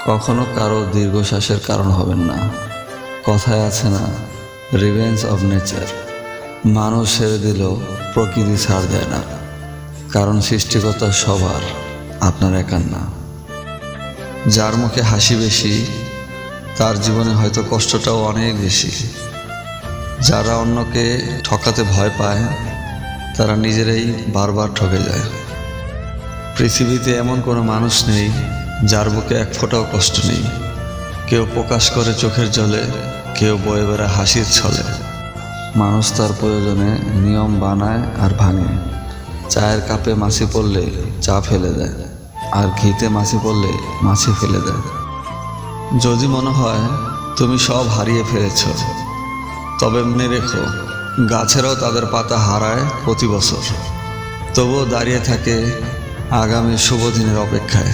কখনো কারো দীর্ঘশ্বাসের কারণ হবেন না। কথায় আছে না, রিভেঞ্জ অফ নেচার। মানুষ ছেড়ে দিলেও প্রকৃতি ছাড় দেয় না, কারণ সৃষ্টিকর্তা সবার, আপনার একার না। যার মুখে হাসি বেশি, তার জীবনে হয়তো কষ্টটাও অনেক বেশি। যারা অন্যকে ঠকাতে ভয় পায়, তারা নিজেরাই বারবার ঠকে যায়। পৃথিবীতে এমন কোনো মানুষ নেই যার বুকে এক ফোঁটাও কষ্ট নেই। কেউ প্রকাশ করে চোখের জলে, কেউ বয়ে বেড়ায় হাসির ছলে। মানুষ তার প্রয়োজনে নিয়ম বানায় আর ভাঙে। চায়ের কাপে মাছি পড়লে চা ফেলে দেয়, আর ঘিতে মাছি পড়লে মাছি ফেলে দেয়। যদি মনে হয় তুমি সব হারিয়ে ফেলেছ, তবে মনে রেখো, গাছেরাও তাদের পাতা হারায় প্রতি বছর, তবুও দাঁড়িয়ে থাকে আগামী শুভ দিনের অপেক্ষায়।